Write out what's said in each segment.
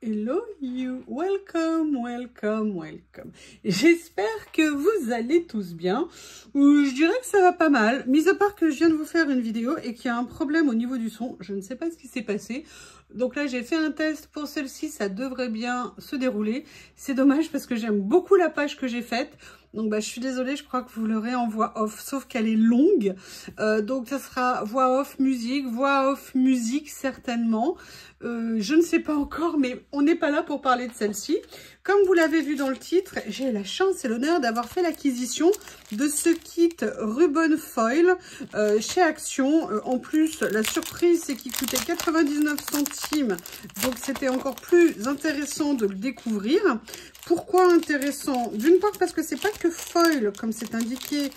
hello you, welcome, welcome, welcome. J'espère que vous allez tous bien, ou je dirais que ça va pas mal, mis à part que je viens de vous faire une vidéo et qu'il y a un problème au niveau du son, je ne sais pas ce qui s'est passé. Donc là j'ai fait un test pour celle-ci, ça devrait bien se dérouler. C'est dommage parce que j'aime beaucoup la page que j'ai faite. Donc je suis désolée, je crois que vous l'aurez en voix off, sauf qu'elle est longue. Donc ça sera voix off musique certainement. Je ne sais pas encore, mais on n'est pas là pour parler de celle-ci. Comme vous l'avez vu dans le titre, j'ai la chance et l'honneur d'avoir fait l'acquisition de ce kit Ruban Foil chez Action. En plus, la surprise, c'est qu'il coûtait 99 centimes. Donc c'était encore plus intéressant de le découvrir. Pourquoi intéressant? D'une part parce que c'est pas que foil comme c'est indiqué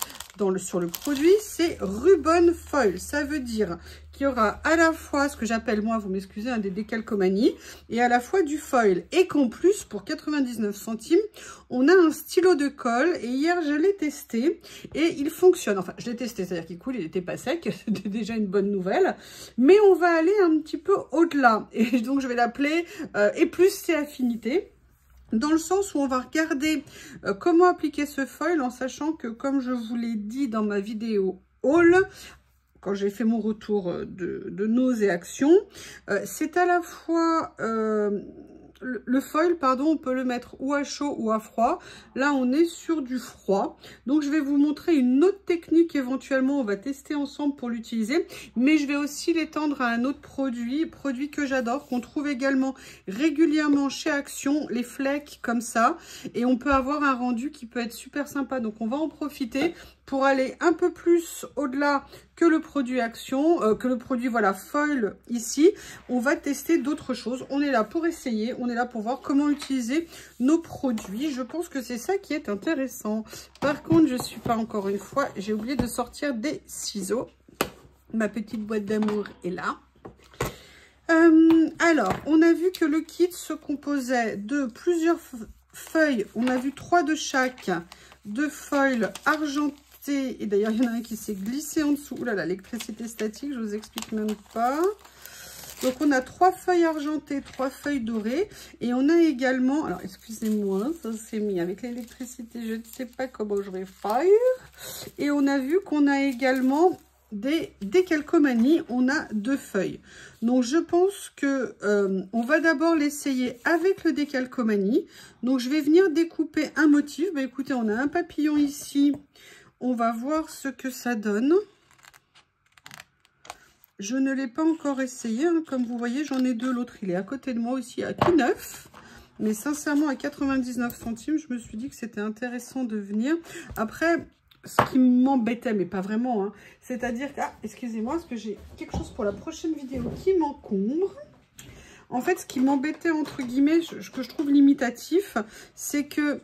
sur le produit, c'est Ruban Foil. Ça veut dire qu'il y aura à la fois ce que j'appelle, moi, vous m'excusez, des décalcomanies, et à la fois du foil. Et qu'en plus, pour 99 centimes, on a un stylo de colle. Et hier, je l'ai testé et il fonctionne. Enfin, je l'ai testé, c'est-à-dire qu'il coule, il n'était pas sec. C'était déjà une bonne nouvelle. Mais on va aller un petit peu au-delà. Et donc, je vais l'appeler et plus c'est affinité. Dans le sens où on va regarder comment appliquer ce foil en sachant que, comme je vous l'ai dit dans ma vidéo haul, quand j'ai fait mon retour de Nose et Action, c'est à la fois le foil, pardon, on peut le mettre ou à chaud ou à froid. Là, on est sur du froid. Donc, je vais vous montrer une autre technique éventuellement. On va tester ensemble pour l'utiliser. Mais je vais aussi l'étendre à un autre produit que j'adore, qu'on trouve également régulièrement chez Action, les flakes comme ça. Et on peut avoir un rendu qui peut être super sympa. Donc, on va en profiter pour aller un peu plus au-delà que le produit Action, que le produit, voilà, foil ici. On va tester d'autres choses. On est là pour essayer, on est là pour voir comment utiliser nos produits. Je pense que c'est ça qui est intéressant. Par contre, je suis pas, encore une fois, j'ai oublié de sortir des ciseaux. Ma petite boîte d'amour est là. Alors, on a vu que le kit se composait de plusieurs feuilles. On a vu 3 de chaque, de foil argenté. Et d'ailleurs, il y en a un qui s'est glissé en dessous. Ouh là là, l'électricité statique, je vous explique même pas. Donc, on a 3 feuilles argentées, 3 feuilles dorées. Et on a également... Alors, excusez-moi, ça s'est mis avec l'électricité. Je ne sais pas comment je vais faire. Et on a vu qu'on a également des décalcomanies. On a 2 feuilles. Donc, je pense que on va d'abord l'essayer avec le décalcomanie. Donc, je vais venir découper un motif. Bah, écoutez, on a un papillon ici. On va voir ce que ça donne. Je ne l'ai pas encore essayé. Hein. Comme vous voyez, j'en ai 2. L'autre, il est à côté de moi aussi, à tout neuf. Mais sincèrement, à 99 centimes, je me suis dit que c'était intéressant de venir. Après, ce qui m'embêtait, mais pas vraiment, hein, c'est-à-dire que... Ah, excusez-moi, parce que j'ai quelque chose pour la prochaine vidéo qui m'encombre. En fait, ce qui m'embêtait, entre guillemets, que je trouve limitatif, c'est que...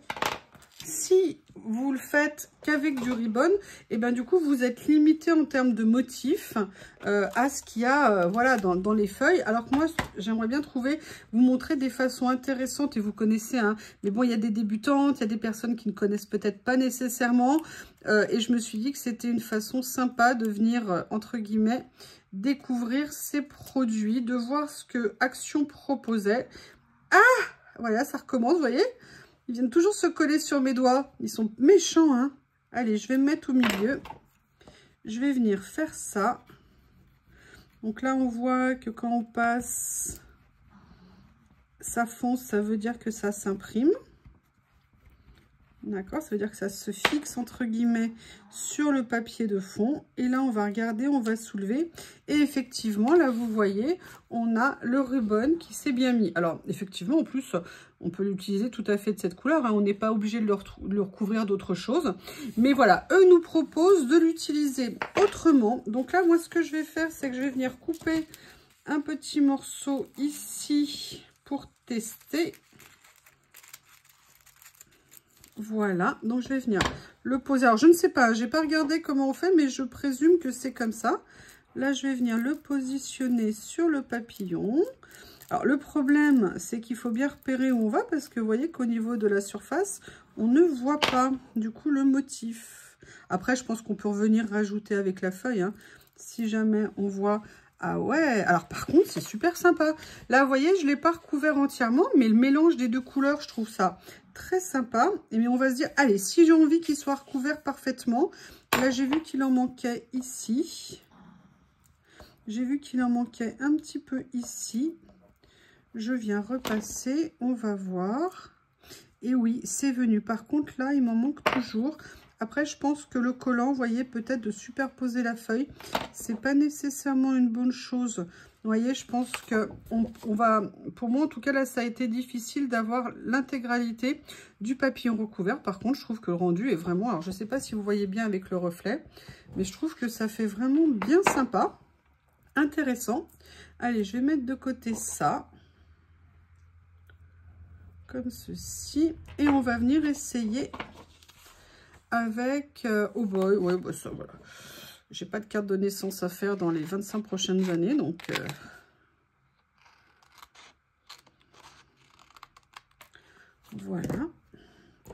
si vous le faites qu'avec du ribbon, et ben du coup vous êtes limité en termes de motifs à ce qu'il y a voilà, dans les feuilles. Alors que moi j'aimerais bien vous montrer des façons intéressantes, et vous connaissez, hein, mais bon, il y a des débutantes, il y a des personnes qui ne connaissent peut-être pas nécessairement, et je me suis dit que c'était une façon sympa de venir entre guillemets découvrir ces produits, de voir ce que Action proposait. Ah, voilà, ça recommence, vous voyez. Ils viennent toujours se coller sur mes doigts. Ils sont méchants, hein. Allez, je vais me mettre au milieu. Je vais venir faire ça. Donc là, on voit que quand on passe, ça fonce, ça veut dire que ça s'imprime. D'accord, ça veut dire que ça se fixe, entre guillemets, sur le papier de fond. Et là, on va regarder, on va soulever. Et effectivement, là, vous voyez, on a le ruban qui s'est bien mis. Alors, effectivement, en plus, on peut l'utiliser tout à fait de cette couleur. Hein. On n'est pas obligé de le recouvrir d'autre chose. Mais voilà, eux nous proposent de l'utiliser autrement. Donc là, moi, ce que je vais faire, c'est que je vais venir couper un petit morceau ici pour tester. Voilà, donc je vais venir le poser. Alors, je ne sais pas, j'ai pas regardé comment on fait, mais je présume que c'est comme ça. Là, je vais venir le positionner sur le papillon. Alors, le problème, c'est qu'il faut bien repérer où on va, parce que vous voyez qu'au niveau de la surface, on ne voit pas, du coup, le motif. Après, je pense qu'on peut revenir rajouter avec la feuille, hein, si jamais on voit Ah ouais, alors par contre, c'est super sympa. Là, vous voyez, je ne l'ai pas recouvert entièrement, mais le mélange des deux couleurs, je trouve ça très sympa. Et bien, on va se dire, allez, si j'ai envie qu'il soit recouvert parfaitement, là, j'ai vu qu'il en manquait ici. J'ai vu qu'il en manquait un petit peu ici. Je viens repasser, on va voir. Et oui, c'est venu. Par contre, là, il m'en manque toujours. Après, je pense que le collant, vous voyez, peut-être de superposer la feuille, c'est pas nécessairement une bonne chose. Vous voyez, je pense que on va... Pour moi, en tout cas, là, ça a été difficile d'avoir l'intégralité du papillon recouvert. Par contre, je trouve que le rendu est vraiment... Alors, je sais pas si vous voyez bien avec le reflet, mais je trouve que ça fait vraiment bien sympa. Intéressant. Allez, je vais mettre de côté ça. Comme ceci. Et on va venir essayer avec oh boy, ouais, bah ça voilà. J'ai pas de carte de naissance à faire dans les 25 prochaines années, donc voilà.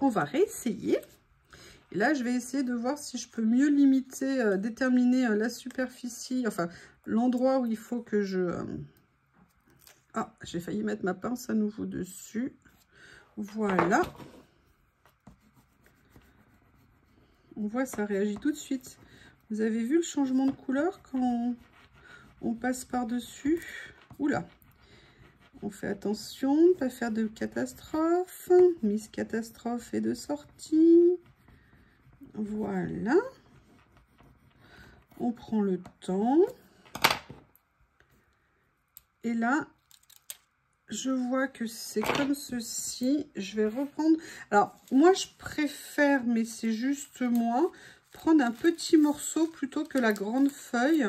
On va réessayer. Et là, je vais essayer de voir si je peux mieux limiter, déterminer la superficie, enfin l'endroit où il faut que je... Ah, j'ai failli mettre ma pince à nouveau dessus. Voilà. On voit, ça réagit tout de suite. Vous avez vu le changement de couleur quand on passe par-dessus? Oula! On fait attention, ne pas faire de catastrophe. Mise catastrophe et de sortie. Voilà. On prend le temps. Et là, je vois que c'est comme ceci. Je vais reprendre... Alors, moi, je préfère, mais c'est juste moi, prendre un petit morceau plutôt que la grande feuille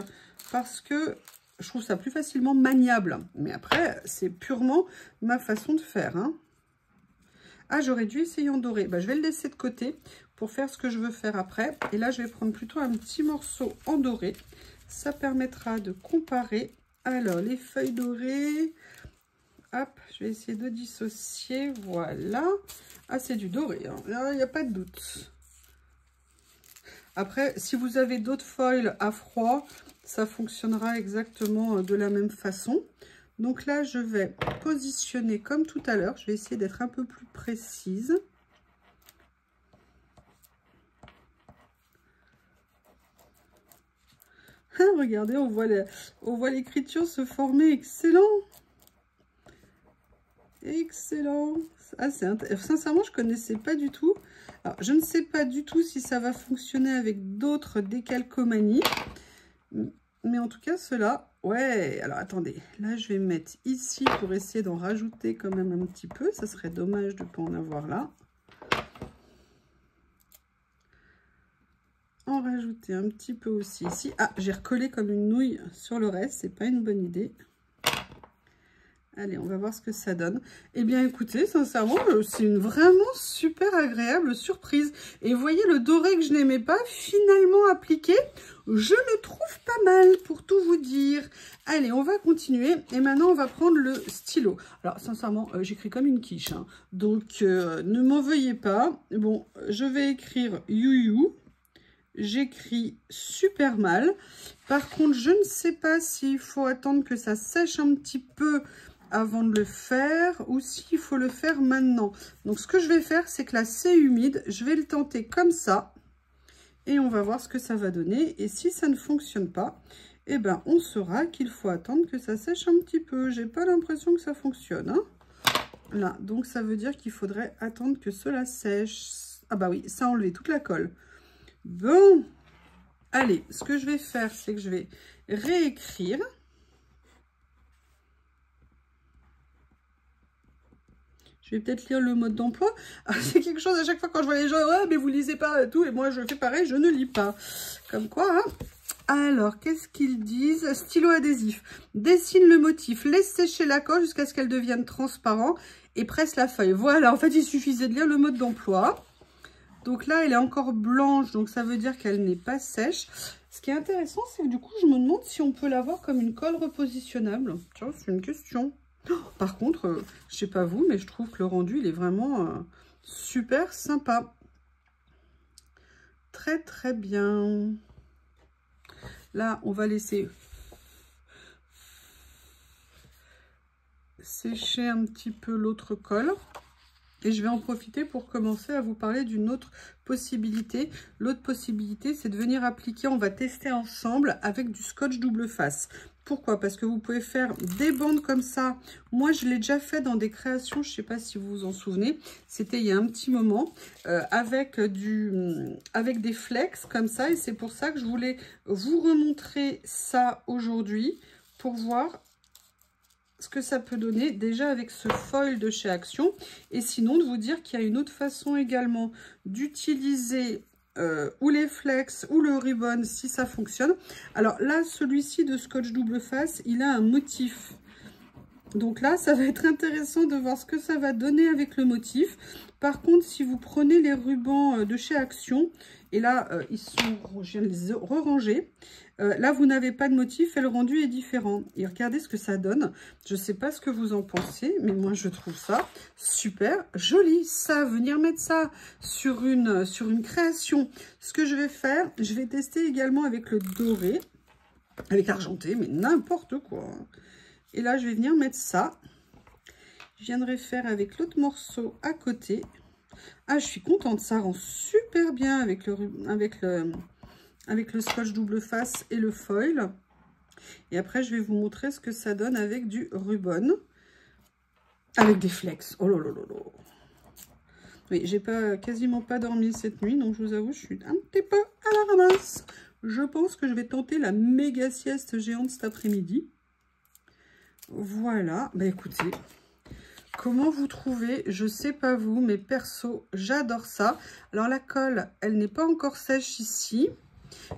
parce que je trouve ça plus facilement maniable. Mais après, c'est purement ma façon de faire. Hein. Ah, j'aurais dû essayer en doré. Bah, je vais le laisser de côté pour faire ce que je veux faire après. Et là, je vais prendre plutôt un petit morceau en doré. Ça permettra de comparer. Alors, les feuilles dorées... Hop, je vais essayer de dissocier, voilà. Ah, c'est du doré, hein. Là, il n'y a pas de doute. Après, si vous avez d'autres foils à froid, ça fonctionnera exactement de la même façon. Donc là, je vais positionner comme tout à l'heure. Je vais essayer d'être un peu plus précise. Ah, regardez, on voit l'écriture se former, excellent. Excellent. Ah, sincèrement, je connaissais pas du tout. Alors, je ne sais pas du tout si ça va fonctionner avec d'autres décalcomanies. Mais en tout cas, ceux-là, ouais. Alors, attendez. Là, je vais mettre ici pour essayer d'en rajouter quand même un petit peu. Ça serait dommage de ne pas en avoir là. En rajouter un petit peu aussi ici. Ah, j'ai recollé comme une nouille sur le reste. C'est pas une bonne idée. Allez, on va voir ce que ça donne. Eh bien, écoutez, sincèrement, c'est une vraiment super agréable surprise. Et vous voyez, le doré que je n'aimais pas, finalement appliqué, je le trouve pas mal, pour tout vous dire. Allez, on va continuer. Et maintenant, on va prendre le stylo. Alors, sincèrement, j'écris comme une quiche. Hein. Donc, ne m'en veuillez pas. Bon, je vais écrire you. J'écris super mal. Par contre, je ne sais pas s'il faut attendre que ça sèche un petit peu avant de le faire ou s'il faut le faire maintenant. Donc, ce que je vais faire, c'est que là, c'est humide. Je vais le tenter comme ça et on va voir ce que ça va donner. Et si ça ne fonctionne pas, eh ben, on saura qu'il faut attendre que ça sèche un petit peu. J'ai pas l'impression que ça fonctionne. Hein. Là, donc, ça veut dire qu'il faudrait attendre que cela sèche. Ah bah oui, ça a enlevé toute la colle. Bon, allez, ce que je vais faire, c'est que je vais réécrire. Je vais peut-être lire le mode d'emploi. Ah, c'est quelque chose à chaque fois quand je vois les gens, ouais, mais vous lisez pas tout. Et moi, je fais pareil, je ne lis pas. Comme quoi, hein. Alors, qu'est-ce qu'ils disent? Stylo adhésif. Dessine le motif, laisse sécher la colle jusqu'à ce qu'elle devienne transparente et presse la feuille. Voilà, en fait, il suffisait de lire le mode d'emploi. Donc là, elle est encore blanche, donc ça veut dire qu'elle n'est pas sèche. Ce qui est intéressant, c'est que du coup, je me demande si on peut l'avoir comme une colle repositionnable. Tiens, c'est une question. Oh, par contre, je sais pas vous, mais je trouve que le rendu, il est vraiment super sympa. Très, très bien. Là, on va laisser sécher un petit peu l'autre colle. Et je vais en profiter pour commencer à vous parler d'une autre possibilité. L'autre possibilité, c'est de venir appliquer, on va tester ensemble avec du scotch double face. Pourquoi? Parce que vous pouvez faire des bandes comme ça. Moi, je l'ai déjà fait dans des créations, je ne sais pas si vous vous en souvenez. C'était il y a un petit moment, avec des flex comme ça. Et c'est pour ça que je voulais vous remontrer ça aujourd'hui pour voir ce que ça peut donner déjà avec ce foil de chez Action. Et sinon, de vous dire qu'il y a une autre façon également d'utiliser ou les flex ou le ribbon si ça fonctionne. Alors là, celui-ci de scotch double face, il a un motif. Donc là, ça va être intéressant de voir ce que ça va donner avec le motif. Par contre, si vous prenez les rubans de chez Action, et là, ils sont, je viens de les re-ranger. Là, vous n'avez pas de motif et le rendu est différent. Et regardez ce que ça donne. Je ne sais pas ce que vous en pensez, mais moi, je trouve ça super joli. Ça, venir mettre ça sur une création. Ce que je vais faire, je vais tester également avec le doré, avec argenté, mais n'importe quoi. Et là, je vais venir mettre ça. Je viendrai faire avec l'autre morceau à côté. Ah, je suis contente. Ça rend super bien avec le scotch double face et le foil. Et après, je vais vous montrer ce que ça donne avec du ruban. Avec des flex. Oh là là là là. Oui, j'ai quasiment pas dormi cette nuit. Donc, je vous avoue, je suis un petit peu à la ramasse. Je pense que je vais tenter la méga sieste géante cet après-midi. Voilà, bah écoutez, comment vous trouvez? Je sais pas vous, mais perso, j'adore ça. Alors la colle, elle n'est pas encore sèche ici,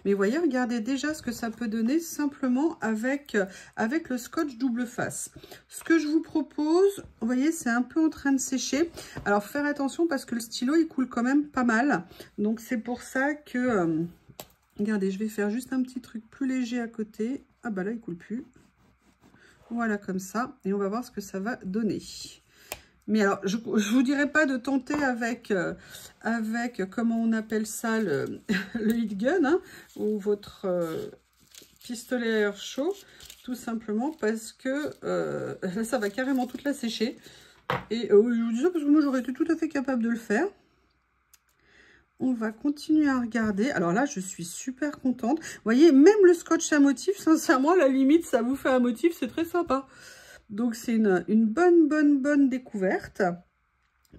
mais voyez, regardez déjà ce que ça peut donner simplement avec le scotch double face. Ce que je vous propose, vous voyez, c'est un peu en train de sécher. Alors faire attention parce que le stylo, il coule quand même pas mal. Donc c'est pour ça que, regardez, je vais faire juste un petit truc plus léger à côté. Ah bah là, il coule plus. Voilà, comme ça. Et on va voir ce que ça va donner. Mais alors, je ne vous dirai pas de tenter avec comment on appelle ça, le heat gun, hein, ou votre pistolet à air chaud, tout simplement parce que ça va carrément toute la sécher. Et je vous dis ça parce que moi, j'aurais été tout à fait capable de le faire. On va continuer à regarder. Alors là, je suis super contente. Vous voyez, même le scotch à motif, sincèrement, à la limite, ça vous fait un motif, c'est très sympa. Donc, c'est une bonne découverte.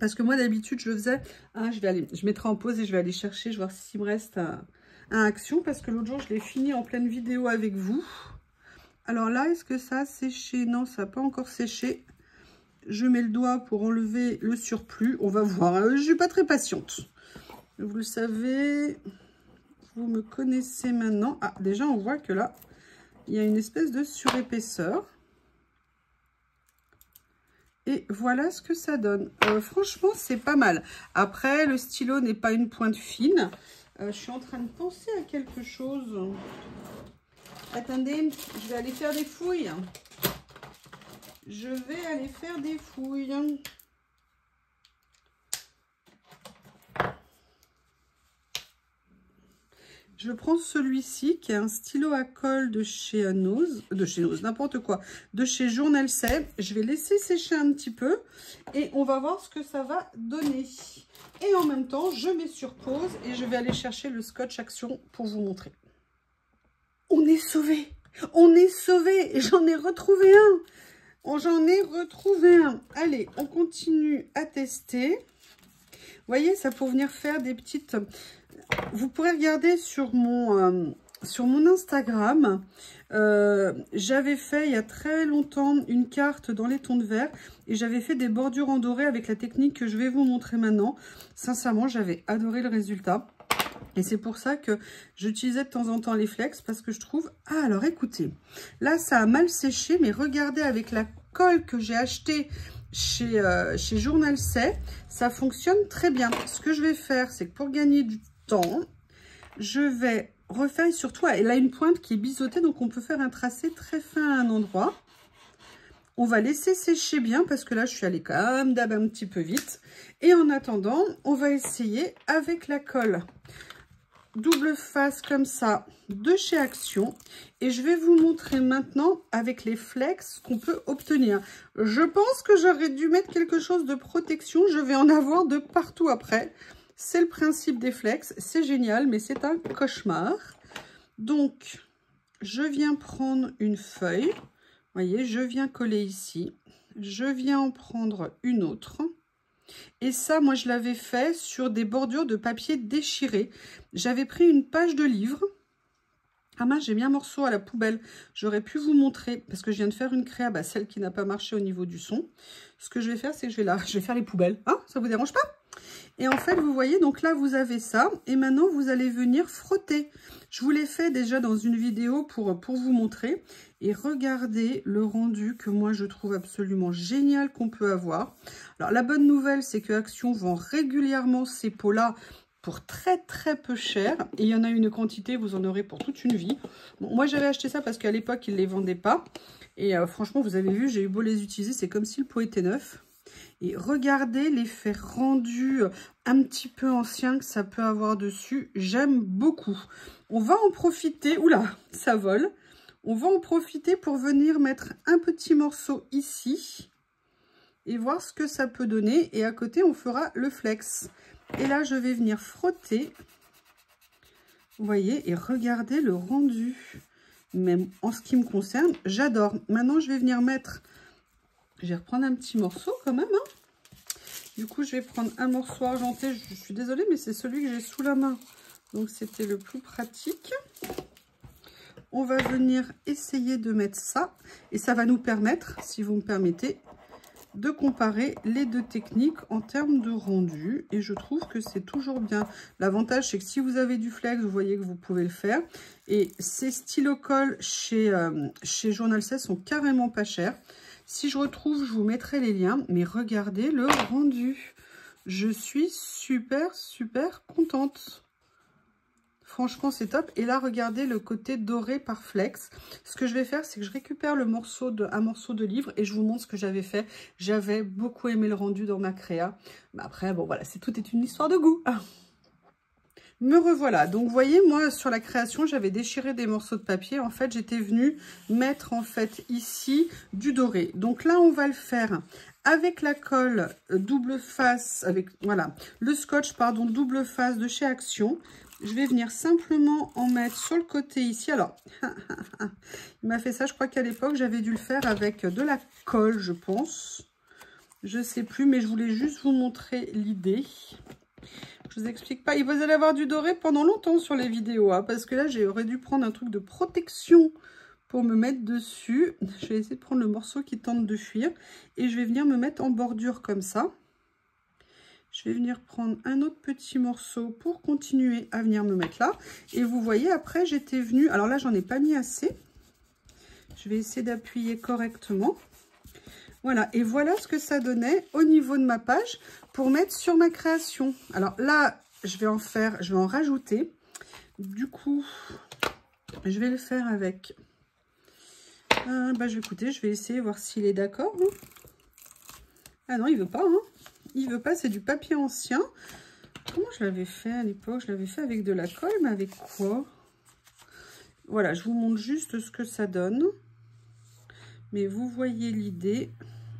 Parce que moi, d'habitude, je le faisais... Hein, je mettrai en pause et je vais aller chercher, je vais voir s'il me reste un action. Parce que l'autre jour, je l'ai fini en pleine vidéo avec vous. Alors là, est-ce que ça a séché? Non, ça n'a pas encore séché. Je mets le doigt pour enlever le surplus. On va voir. Je ne suis pas très patiente. Vous le savez, vous me connaissez maintenant. Ah, déjà, on voit que là, il y a une espèce de surépaisseur. Et voilà ce que ça donne. Franchement, c'est pas mal. Après, le stylo n'est pas une pointe fine. Je suis en train de penser à quelque chose. Attendez, je vais aller faire des fouilles. Je vais aller faire des fouilles. Je prends celui-ci qui est un stylo à colle de chez Nose, n'importe quoi, de chez Journal C. Je vais laisser sécher un petit peu et on va voir ce que ça va donner. Et en même temps, je mets sur pause et je vais aller chercher le scotch Action pour vous montrer. On est sauvés! On est sauvés! J'en ai retrouvé un! J'en ai retrouvé un! Allez, on continue à tester. Vous voyez, ça pour venir faire des petites... Vous pourrez regarder sur mon Instagram. J'avais fait il y a très longtemps une carte dans les tons de vert et j'avais fait des bordures en doré avec la technique que je vais vous montrer maintenant. Sincèrement, j'avais adoré le résultat. Et c'est pour ça que j'utilisais de temps en temps les flex parce que je trouve... Ah, alors écoutez, là ça a mal séché, mais regardez avec la colle que j'ai achetée chez Journal C, ça fonctionne très bien. Ce que je vais faire, c'est que pour gagner du temps, je vais refaire surtout, elle a une pointe qui est biseautée, donc on peut faire un tracé très fin à un endroit. On va laisser sécher bien parce que là, je suis allée comme d'hab un petit peu vite. Et en attendant, on va essayer avec la colle double face comme ça de chez Action. Et je vais vous montrer maintenant avec les flex qu'on peut obtenir. Je pense que j'aurais dû mettre quelque chose de protection. Je vais en avoir de partout après. C'est le principe des flex. C'est génial, mais c'est un cauchemar. Donc, je viens prendre une feuille. Vous voyez, je viens coller ici. Je viens en prendre une autre. Et ça, moi, je l'avais fait sur des bordures de papier déchiré. J'avais pris une page de livre. Ah mince, j'ai mis un morceau à la poubelle. J'aurais pu vous montrer, parce que je viens de faire une créa, celle qui n'a pas marché au niveau du son. Ce que je vais faire, c'est que je vais faire les poubelles. Hein, ça vous dérange pas? Et en fait, vous voyez, donc là, vous avez ça. Et maintenant, vous allez venir frotter. Je vous l'ai fait déjà dans une vidéo pour vous montrer. Et regardez le rendu que moi, je trouve absolument génial qu'on peut avoir. Alors, la bonne nouvelle, c'est que Action vend régulièrement ces pots-là pour très très peu cher. Et il y en a une quantité, vous en aurez pour toute une vie. Bon, moi, j'avais acheté ça parce qu'à l'époque, ils ne les vendaient pas. Et franchement, vous avez vu, j'ai eu beau les utiliser, c'est comme si le pot était neuf. Et regardez l'effet rendu un petit peu ancien que ça peut avoir dessus. J'aime beaucoup. On va en profiter. Oula, ça vole. On va en profiter pour venir mettre un petit morceau ici. Et voir ce que ça peut donner. Et à côté, on fera le flex. Et là, je vais venir frotter. Vous voyez, et regardez le rendu. Même en ce qui me concerne, j'adore. Maintenant, je vais venir mettre... Je vais reprendre un petit morceau quand même. Hein. Du coup, je vais prendre un morceau argenté. Je suis désolée, mais c'est celui que j'ai sous la main. Donc, c'était le plus pratique. On va venir essayer de mettre ça. Et ça va nous permettre, si vous me permettez, de comparer les deux techniques en termes de rendu. Et je trouve que c'est toujours bien. L'avantage, c'est que si vous avez du flex, vous voyez que vous pouvez le faire. Et ces stylo-colle chez Journal 16 sont carrément pas chers. Si je retrouve, je vous mettrai les liens. Mais regardez le rendu. Je suis super, super contente. Franchement, c'est top. Et là, regardez le côté doré par flex. Ce que je vais faire, c'est que je récupère un morceau de livre et je vous montre ce que j'avais fait. J'avais beaucoup aimé le rendu dans ma créa. Mais après, bon, voilà, tout est une histoire de goût. Me revoilà. Donc, vous voyez, moi, sur la création, j'avais déchiré des morceaux de papier. En fait, j'étais venue mettre, en fait, ici, du doré. Donc là, on va le faire avec la colle double face, avec, voilà, le scotch, pardon, double face de chez Action. Je vais venir simplement en mettre sur le côté ici. Alors, il m'a fait ça, je crois qu'à l'époque, j'avais dû le faire avec de la colle, je pense. Je sais plus, mais je voulais juste vous montrer l'idée. Je vous explique pas. Vous allez avoir du doré pendant longtemps sur les vidéos, hein, parce que là, j'aurais dû prendre un truc de protection pour me mettre dessus. Je vais essayer de prendre le morceau qui tente de fuir et je vais venir me mettre en bordure comme ça. Je vais venir prendre un autre petit morceau pour continuer à venir me mettre là. Et vous voyez, après, j'étais venue... Alors là, j'en ai pas mis assez. Je vais essayer d'appuyer correctement. Voilà, et voilà ce que ça donnait au niveau de ma page pour mettre sur ma création. Alors là, je vais en rajouter. Du coup, je vais le faire avec... écoutez, je vais essayer de voir s'il est d'accord. Hein. Ah non, il veut pas, hein. Il veut pas, c'est du papier ancien. Comment je l'avais fait à l'époque? Je l'avais fait avec de la colle, mais avec quoi? Voilà, je vous montre juste ce que ça donne. Mais vous voyez l'idée.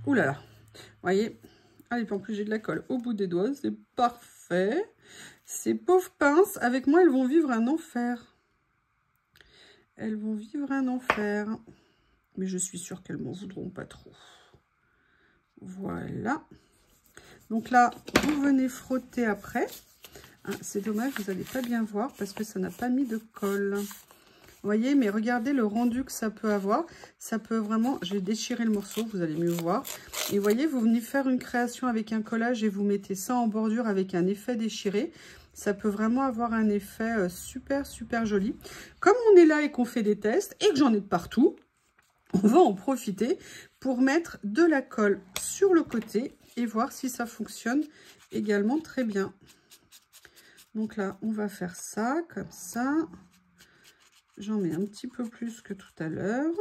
Ouh là là, vous voyez? Allez, en plus j'ai de la colle au bout des doigts, c'est parfait. Ces pauvres pinces, avec moi, elles vont vivre un enfer. Elles vont vivre un enfer. Mais je suis sûre qu'elles m'en voudront pas trop. Voilà. Donc là, vous venez frotter après. Ah, c'est dommage, vous n'allez pas bien voir parce que ça n'a pas mis de colle. Vous voyez, mais regardez le rendu que ça peut avoir. Ça peut vraiment... Je vais déchirer le morceau, vous allez mieux voir. Et vous voyez, vous venez faire une création avec un collage et vous mettez ça en bordure avec un effet déchiré. Ça peut vraiment avoir un effet super, super joli. Comme on est là et qu'on fait des tests et que j'en ai de partout, on va en profiter pour mettre de la colle sur le côté et voir si ça fonctionne également très bien. Donc là, on va faire ça, comme ça. J'en mets un petit peu plus que tout à l'heure.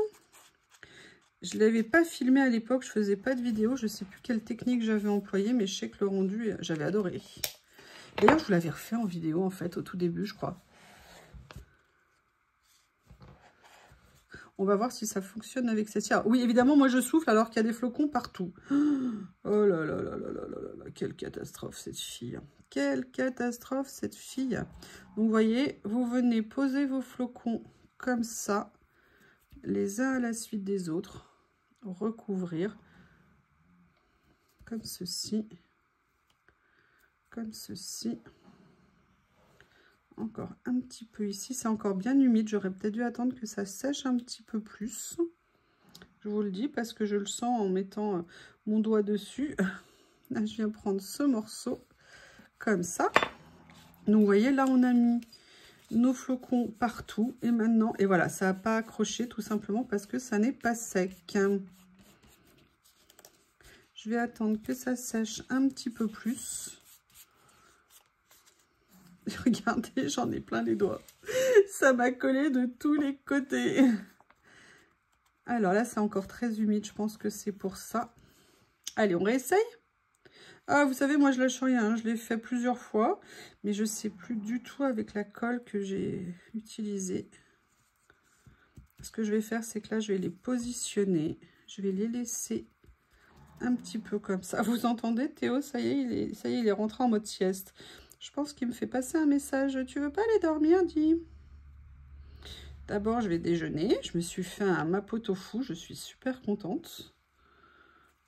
Je ne l'avais pas filmé à l'époque, je ne faisais pas de vidéo. Je ne sais plus quelle technique j'avais employée, mais je sais que le rendu, j'avais adoré. D'ailleurs, je vous l'avais refait en vidéo, en fait, au tout début, je crois. On va voir si ça fonctionne avec celle-ci. Oui, évidemment, moi je souffle alors qu'il y a des flocons partout. Oh là là là là là là là, quelle catastrophe cette fille. Quelle catastrophe cette fille. Donc vous voyez, vous venez poser vos flocons comme ça, les uns à la suite des autres, recouvrir comme ceci, comme ceci. Encore un petit peu ici, c'est encore bien humide, j'aurais peut-être dû attendre que ça sèche un petit peu plus. Je vous le dis parce que je le sens en mettant mon doigt dessus. Là, je viens prendre ce morceau comme ça. Donc vous voyez, là on a mis nos flocons partout et maintenant, et voilà, ça n'a pas accroché tout simplement parce que ça n'est pas sec. Je vais attendre que ça sèche un petit peu plus. Regardez, j'en ai plein les doigts. Ça m'a collé de tous les côtés. Alors là, c'est encore très humide. Je pense que c'est pour ça. Allez, on réessaye. Ah, vous savez, moi, je lâche rien. Hein. Je l'ai fait plusieurs fois. Mais je ne sais plus du tout avec la colle que j'ai utilisée. Ce que je vais faire, c'est que là, je vais les positionner. Je vais les laisser un petit peu comme ça. Vous entendez, Théo? Ça y est, il est rentré en mode sieste. Je pense qu'il me fait passer un message. Tu veux pas aller dormir, dis? D'abord, je vais déjeuner. Je me suis fait un mapo tofu. Je suis super contente.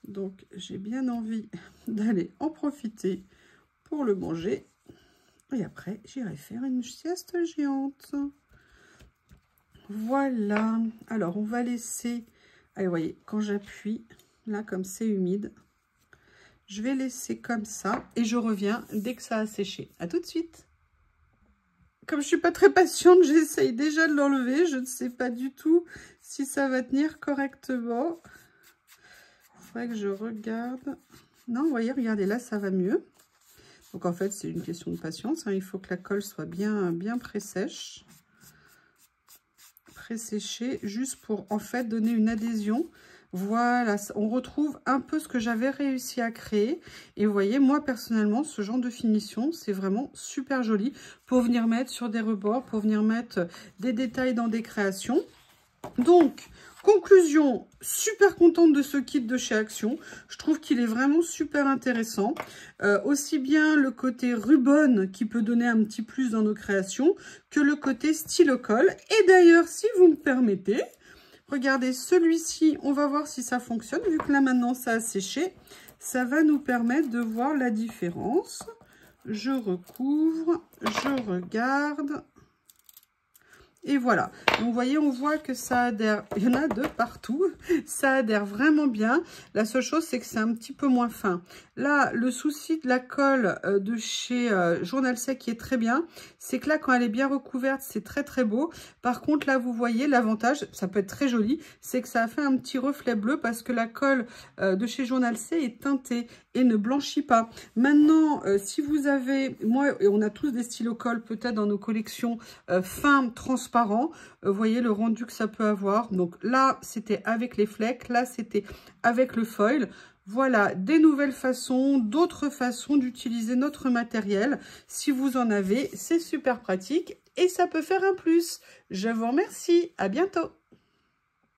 Donc, j'ai bien envie d'aller en profiter pour le manger. Et après, j'irai faire une sieste géante. Voilà. Alors, on va laisser... Allez, vous voyez, quand j'appuie, là, comme c'est humide... Je vais laisser comme ça et je reviens dès que ça a séché. À tout de suite. Comme je suis pas très patiente, j'essaye déjà de l'enlever. Je ne sais pas du tout si ça va tenir correctement. Il faudrait que je regarde. Non, vous voyez, regardez, là, ça va mieux. Donc, en fait, c'est une question de patience. Hein. Il faut que la colle soit bien pré-sèche. Pré-séchée, juste pour, en fait, donner une adhésion. Voilà, on retrouve un peu ce que j'avais réussi à créer. Et vous voyez, moi, personnellement, ce genre de finition, c'est vraiment super joli pour venir mettre sur des rebords, pour venir mettre des détails dans des créations. Donc, conclusion, super contente de ce kit de chez Action. Je trouve qu'il est vraiment super intéressant. Aussi bien le côté ruban qui peut donner un petit plus dans nos créations que le côté stylo-colle. Et d'ailleurs, si vous me permettez... Regardez, celui-ci, on va voir si ça fonctionne. Vu que là, maintenant, ça a séché, ça va nous permettre de voir la différence. Je recouvre, je regarde. Et voilà. Donc, vous voyez, on voit que ça adhère. Il y en a de partout. Ça adhère vraiment bien. La seule chose, c'est que c'est un petit peu moins fin. Là, le souci de la colle de chez Journal Sec qui est très bien, c'est que là, quand elle est bien recouverte, c'est très, très beau. Par contre, là, vous voyez, l'avantage, ça peut être très joli, c'est que ça a fait un petit reflet bleu parce que la colle de chez Journal Sec est teintée et ne blanchit pas. Maintenant, si vous avez, moi, et on a tous des stylo-colle peut-être dans nos collections fins, transparents, vous voyez le rendu que ça peut avoir. Donc là, c'était avec les flecks, là, c'était avec le foil. Voilà, des nouvelles façons, d'autres façons d'utiliser notre matériel. Si vous en avez, c'est super pratique et ça peut faire un plus. Je vous remercie, à bientôt.